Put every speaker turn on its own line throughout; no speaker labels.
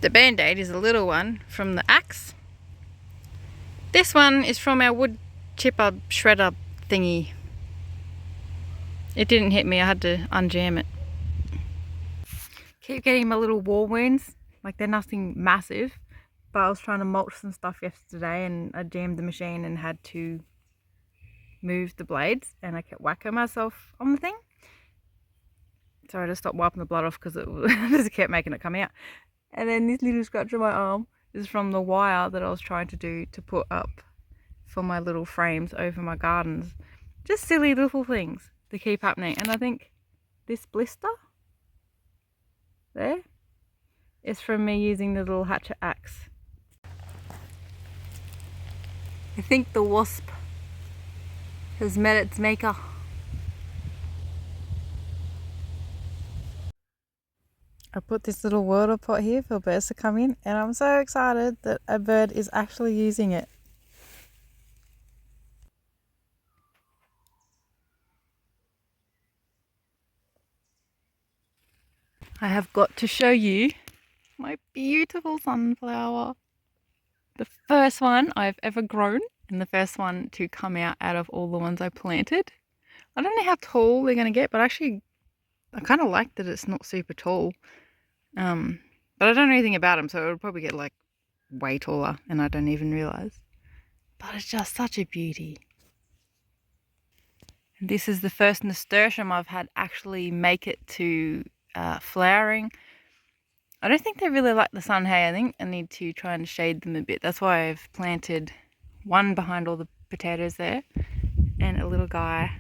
The Band-Aid is a little one from the axe. This one is from our wood chipper shredder thingy. It didn't hit me, I had to unjam it. Keep getting my little wall wounds, like they're nothing massive, but I was trying to mulch some stuff yesterday and I jammed the machine and had to move the blades and I kept whacking myself on the thing. So I just stopped wiping the blood off because it just kept making it come out. And then this little scratch on my arm is from the wire that I was trying to do to put up for my little frames over my gardens. Just silly little things that keep happening. And I think this blister there is from me using the little hatchet axe. I think the wasp has met its maker. I put this little water pot here for birds to come in and I'm so excited that a bird is actually using it. I have got to show you my beautiful sunflower. The first one I've ever grown and the first one to come out of all the ones I planted. I don't know how tall they're going to get, but actually I kind of like that it's not super tall. But I don't know anything about them, so it'll probably get like way taller and I don't even realize. But it's just such a beauty. And this is the first nasturtium I've had actually make it to flowering. I don't think they really like the sun, hey. I think I need to try and shade them a bit. That's why I've planted one behind all the potatoes there and a little guy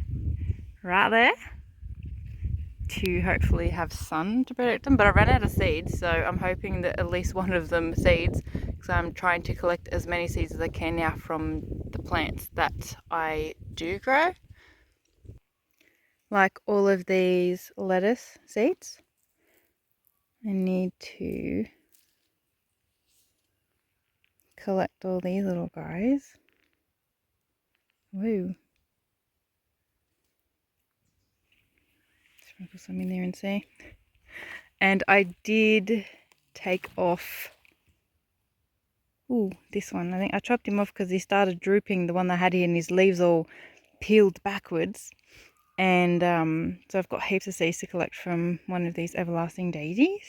right there to hopefully have sun to protect them. But I ran out of seeds, so I'm hoping that at least one of them seeds, because I'm trying to collect as many seeds as I can now from the plants that I do grow. Like all of these lettuce seeds. I need to collect all these little guys. Woo. Sprinkle some in there and see. And I did take off, this one. I think I chopped him off because he started drooping, the one I had here, and his leaves all peeled backwards. And so I've got heaps of seeds to collect from one of these everlasting daisies.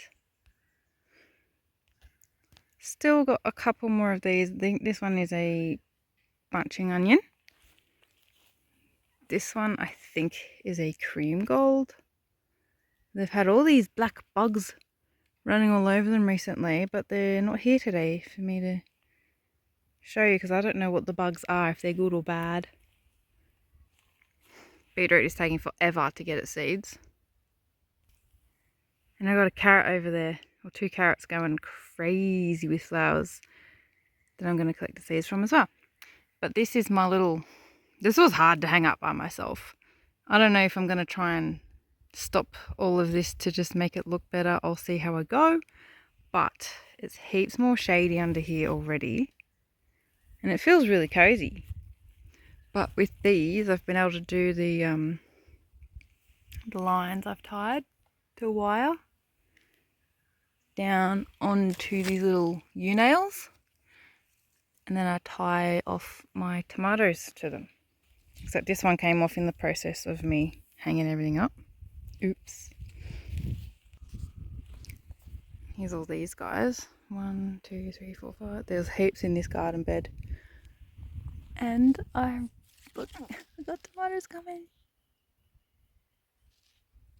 Still got a couple more of these. I think this one is a bunching onion. This one I think is a cream gold. They've had all these black bugs running all over them recently, but they're not here today for me to show you because I don't know what the bugs are, if they're good or bad. Beetroot is taking forever to get its seeds. And I've got a carrot over there, or 2 carrots going crazy with flowers that I'm going to collect the seeds from as well. But this is my little, this was hard to hang up by myself. I don't know if I'm going to try and stop all of this to just make it look better. I'll see how I go. But it's heaps more shady under here already. And it feels really cozy. But with these, I've been able to do the lines I've tied to wire down onto these little U-nails. And then I tie off my tomatoes to them. Except this one came off in the process of me hanging everything up. Oops. Here's all these guys. 1, 2, 3, 4, 5. There's heaps in this garden bed. And I got tomatoes coming.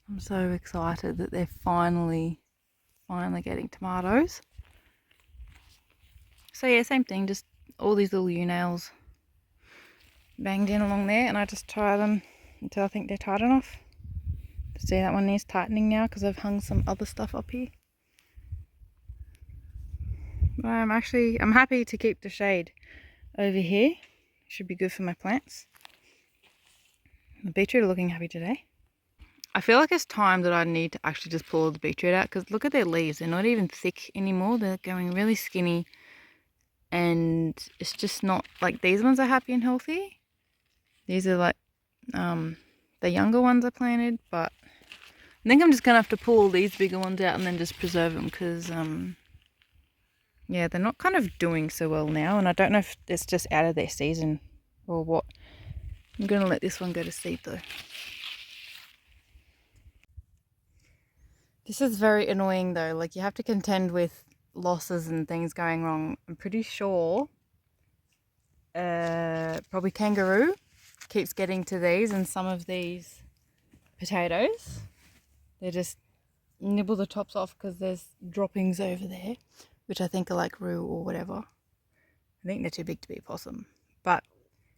I'm so excited that they're finally getting tomatoes. So yeah, same thing, just all these little U-nails banged in along there, and I just tie them until I think they're tight enough. See, that one is tightening now because I've hung some other stuff up here. But I'm happy to keep the shade over here. Should be good for my plants. The beetroot are looking happy today. I feel like it's time that I need to actually just pull all the beetroot out because look at their leaves. They're not even thick anymore. They're going really skinny. And it's just not, like these ones are happy and healthy. These are like the younger ones I planted, but I think I'm just going to have to pull all these bigger ones out and then just preserve them because yeah, they're not kind of doing so well now, and I don't know if it's just out of their season or what. I'm going to let this one go to seed though. This is very annoying though, like you have to contend with losses and things going wrong. I'm pretty sure probably kangaroo keeps getting to these, and some of these potatoes, they just nibble the tops off because there's droppings over there, which I think are like rue or whatever. I think they're too big to be a possum, but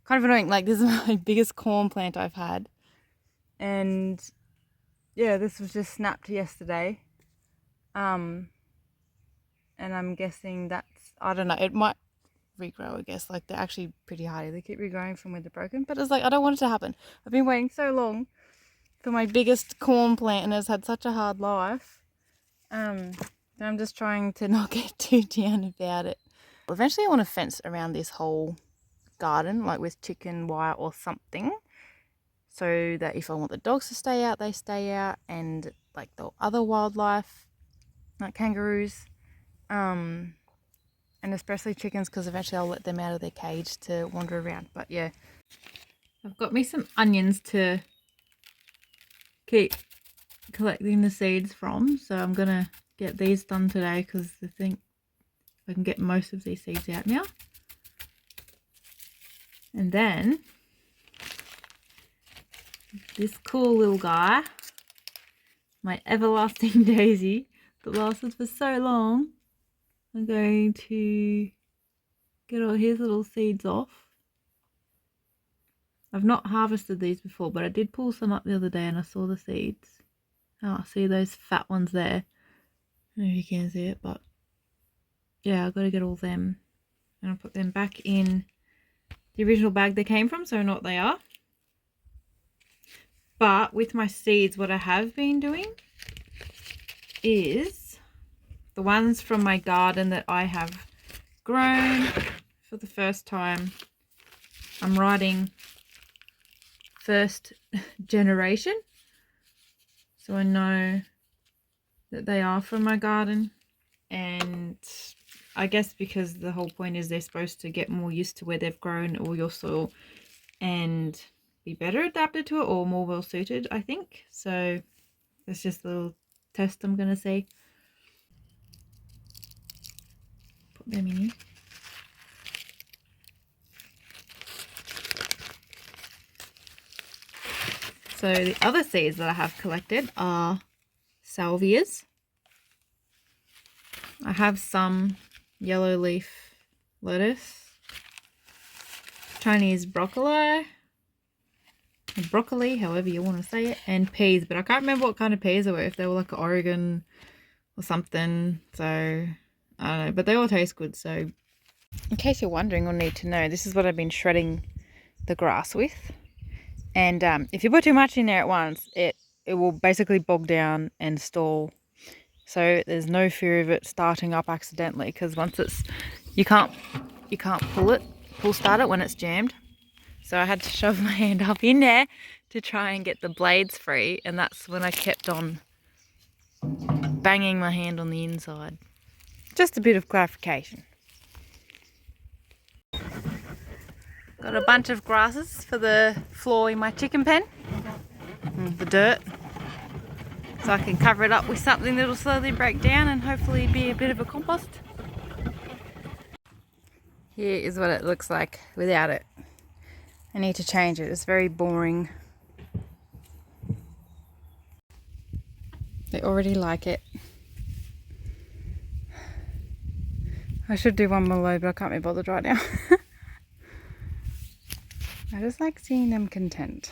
kind of annoying. Like this is my biggest corn plant I've had, and yeah, this was just snapped yesterday. And I'm guessing that's, I don't know, it might regrow, I guess. Like they're actually pretty hardy. They keep regrowing from where they're broken, but it's like I don't want it to happen. I've been waiting so long for my biggest corn plant and it's had such a hard life. I'm just trying to not get too down about it. Eventually I want to fence around this whole garden, like with chicken wire or something, so that if I want the dogs to stay out, they stay out, and like the other wildlife like kangaroos, and especially chickens, because eventually I'll let them out of their cage to wander around. But yeah, I've got me some onions to keep collecting the seeds from, so I'm gonna get these done today because I think I can get most of these seeds out now. And then this cool little guy, my everlasting daisy that lasted for so long, I'm going to get all his little seeds off. I've not harvested these before, but I did pull some up the other day and I saw the seeds. Oh, see those fat ones there? I don't know if you can see it, but yeah, I've got to get all them. And I'll put them back in the original bag they came from, so I know what they are. But with my seeds, what I have been doing is the ones from my garden that I have grown for the first time, I'm writing first generation, so I know that they are from my garden. And I guess because the whole point is they're supposed to get more used to where they've grown or your soil and be better adapted to it or more well suited, I think. So that's just a little test I'm gonna see. Put them in here. So the other seeds that I have collected are salvias. I have some yellow leaf lettuce, Chinese broccoli, however you want to say it, and peas, but I can't remember what kind of peas they were, if they were like Oregon or something, so I don't know, but they all taste good. So in case you're wondering or need to know, this is what I've been shredding the grass with. And if you put too much in there at once, it will basically bog down and stall. So there's no fear of it starting up accidentally, because once it's, you can't pull start it when it's jammed. So I had to shove my hand up in there to try and get the blades free, and that's when I kept on banging my hand on the inside. Just a bit of clarification. Got a bunch of grasses for the floor in my chicken pen, the dirt, so I can cover it up with something that'll slowly break down and hopefully be a bit of a compost. Here is what it looks like without it. I need to change it, it's very boring. They already like it. I should do one more load, but I can't be bothered right now. I just like seeing them content.